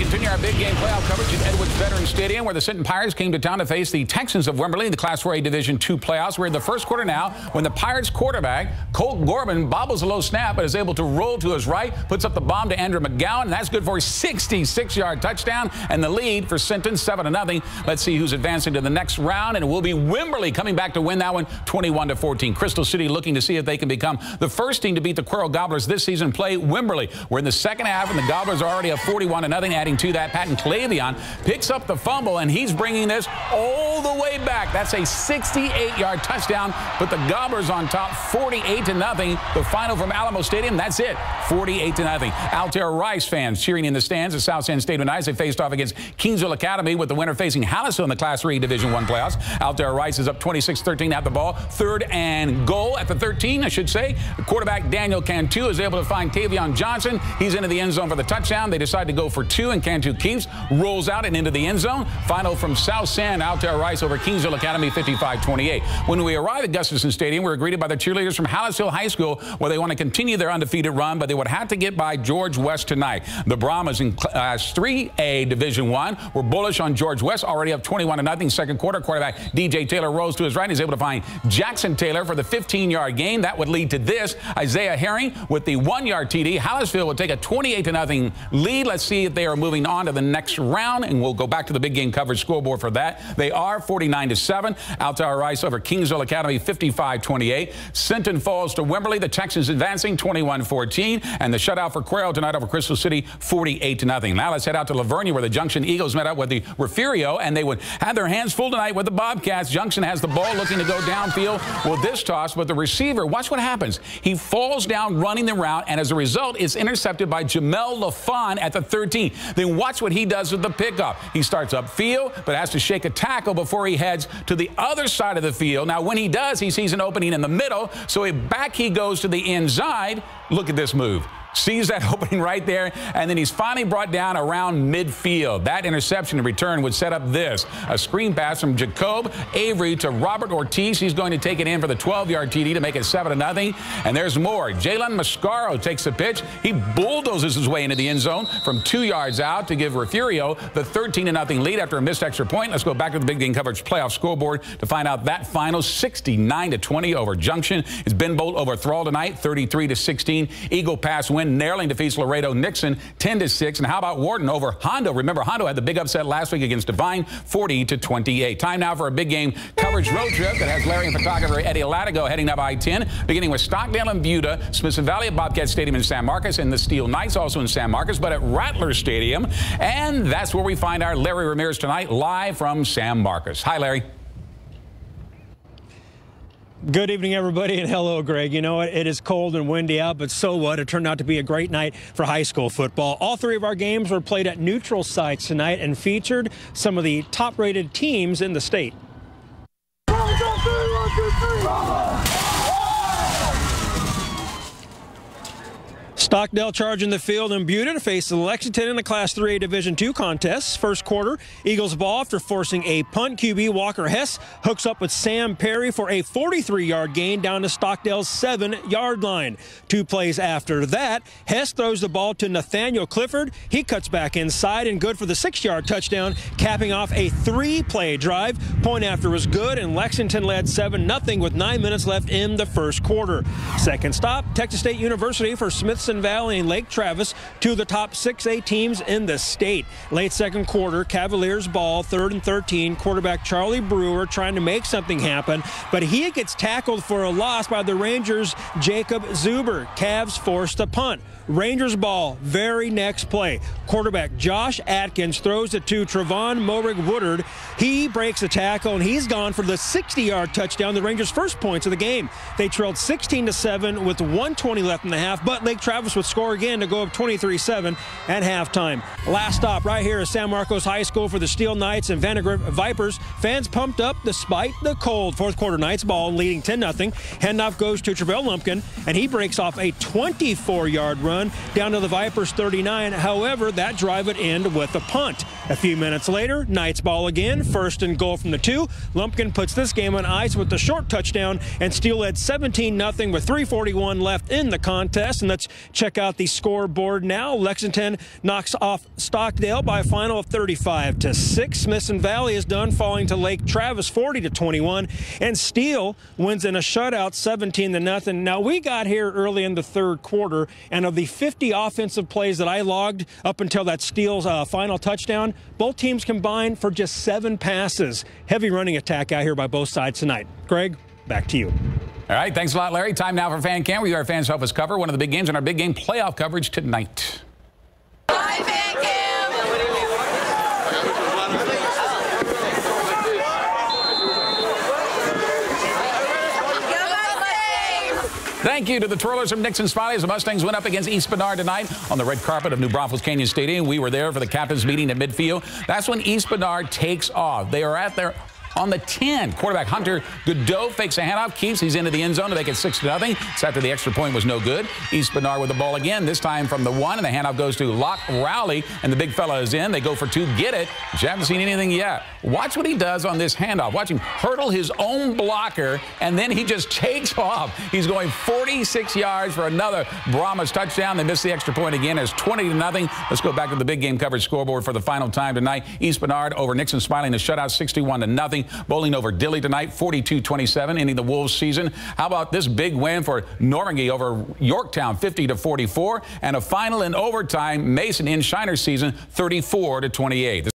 continue our big game playoff coverage at Edwards Veterans Stadium, where the Sinton Pirates came to town to face the Texans of Wimberley in the Class 4A Division II playoffs. We're in the first quarter now when the Pirates quarterback, Colt Gorman, bobbles a low snap but is able to roll to his right, puts up the bomb to Andrew McGowan, and that's good for a 66-yard touchdown and the lead for Sinton, 7-0. Let's see who's advancing to the next round, and it will be Wimberley coming back to win that one 21-14. Crystal City looking to see if they can become the first team to beat the Quirrell Gobblers this season, play Wimberley. We're in the second half, and the Gobblers are already up 41-0. Adding to that, Patton Clavion picks up the fumble, and he's bringing this all the way back. That's a 68-yard touchdown, but the Gobblers on top, 48-0. The final from Alamo Stadium, that's it, 48-0. Altair Rice fans cheering in the stands at South San Stadium tonight. They faced off against Kingsville Academy, with the winner facing Hallisville in the Class 3 Division I playoffs. Altair Rice is up 26-13 at the ball. Third and goal at the 13, I should say. The quarterback Daniel Cantu is able to find Tavion Johnson. He's into the end zone for the touchdown. They decide to go for two, and Cantu keeps, rolls out and into the end zone. Final from South San, Altair Rice over Kingsville Academy, 55-28. When we arrive at Gustafson Stadium, we're greeted by the cheerleaders from Hallisville High School, where they want to continue their undefeated run, but they would have to get by George West tonight. The Brahmas in Class 3A Division I were bullish on George West, already up 21-0. Second quarter, quarterback DJ Taylor rolls to his right. He's able to find Jackson Taylor for the 15-yard gain. That would lead to this. Isaiah Herring with the 1-yard TD. Hallisville will take a 28-0 lead. Let's see if they are moving on to the next round, and we'll go back to the big game coverage scoreboard for that. They are 49-7. Altair Rice over Kingsville Academy, 55-28. Sinton falls to Wimberley. The Texans advancing 21-14, and the shutout for Quirrell tonight over Crystal City, 48-0. Now let's head out to Lavernia, where the Junction Eagles met up with the Refugio, and they would have their hands full tonight with the Bobcats. Junction has the ball, looking to go downfield with this toss, but the receiver, watch what happens. He falls down running the route, and as a result is intercepted by Jamel LaFon at the 13. Then watch what he does with the pickup. He starts upfield, but has to shake a tackle before he heads to the other side of the field. Now, when he does, he sees an opening in the middle, so back he goes to the inside. Look at this move. Sees that opening right there, and then he's finally brought down around midfield. That interception in return would set up this. A screen pass from Jacob Avery to Robert Ortiz. He's going to take it in for the 12-yard TD to make it 7-0. And there's more. Jalen Mascaro takes the pitch. He bulldozes his way into the end zone from 2 yards out to give Refugio the 13-0 lead after a missed extra point. Let's go back to the big game coverage playoff scoreboard to find out that final 69-20 over Junction. It's Ben Bolt over Thrall tonight, 33-16. Eagle Pass win. Narrowly defeats Laredo Nixon 10-6. And how about Wharton over Hondo? Remember, Hondo had the big upset last week against Divine, 40-28. Time now for a big game coverage road trip that has Larry and photographer Eddie Latigo heading up I-10, beginning with Stockdale and Buda, Smithson Valley at Bobcat Stadium in San Marcos, and the Steel Knights also in San Marcos, but at Rattler Stadium. And that's where we find our Larry Ramirez tonight, live from San Marcos. Hi, Larry. Good evening, everybody, and hello, Greg. You know what? It is cold and windy out, but so what? It turned out to be a great night for high school football. All three of our games were played at neutral sites tonight and featured some of the top-rated teams in the state. Stockdale charging the field in Buda to face Lexington in the Class 3A Division II contests. First quarter, Eagles ball after forcing a punt. QB Walker Hess hooks up with Sam Perry for a 43-yard gain down to Stockdale's 7-yard line. 2 plays after that, Hess throws the ball to Nathaniel Clifford. He cuts back inside and good for the 6-yard touchdown, capping off a 3-play drive. Point after was good, and Lexington led 7-0 with 9 minutes left in the first quarter. Second stop, Texas State University for Smithson Valley and Lake Travis, 2 of the top 6A teams in the state. Late second quarter, Cavaliers ball, 3rd and 13. Quarterback Charlie Brewer trying to make something happen, but he gets tackled for a loss by the Rangers' Jacob Zuber. Cavs forced a punt. Rangers ball, very next play. Quarterback Josh Atkins throws it to Trevon Morig Woodard. He breaks a tackle, and he's gone for the 60-yard touchdown, the Rangers' first points of the game. They trailed 16-7 with 1:20 left in the half, but Lake Travis would score again to go up 23-7 at halftime. Last stop right here is San Marcos High School for the Steel Knights and Vandergrift Vipers. Fans pumped up despite the cold. Fourth quarter, Knights ball leading 10-0. Handoff goes to Travell Lumpkin, and he breaks off a 24-yard run down to the Vipers 39. However, that drive would end with a punt. A few minutes later, Knights ball again, 1st and goal from the 2. Lumpkin puts this game on ice with the short touchdown, and Steel led 17-0 with 3:41 left in the contest. And let's check check out the scoreboard now. Lexington knocks off Stockdale by a final of 35-6. Smithson Valley is done, falling to Lake Travis 40-21. And Steele wins in a shutout 17-0. Now, we got here early in the third quarter, and of the 50 offensive plays that I logged up until that Steele's final touchdown, both teams combined for just 7 passes. Heavy running attack out here by both sides tonight. Greg, back to you. All right, thanks a lot, Larry. Time now for Fan Cam, where our fans help us cover one of the big games in our big game playoff coverage tonight. Hi, Fan Cam. Thank you to the twirlers from Nixon Smiley as the Mustangs went up against East Bernard tonight on the red carpet of New Braunfels Canyon Stadium. We were there for the captain's meeting at midfield. That's when East Bernard takes off. They are at their on the 10. Quarterback Hunter Godot fakes a handoff, keeps. He's into the end zone to make it 6-0. It's after the extra point was no good. East Bernard with the ball again, this time from the 1, and the handoff goes to Locke Rowley, and the big fella is in. They go for 2, get it. But you haven't seen anything yet. Watch what he does on this handoff. Watch him hurdle his own blocker, and then he just takes off. He's going 46 yards for another Brahmas touchdown. They miss the extra point again. It's 20-0. Let's go back to the big game coverage scoreboard for the final time tonight. East Bernard over Nixon Smiley in a shutout, 61-0. Bowling over Dilley tonight, 42-27, ending the Wolves season. How about this big win for Normandy over Yorktown, 50-44, and a final in overtime, Mason in Shiner's season, 34-28.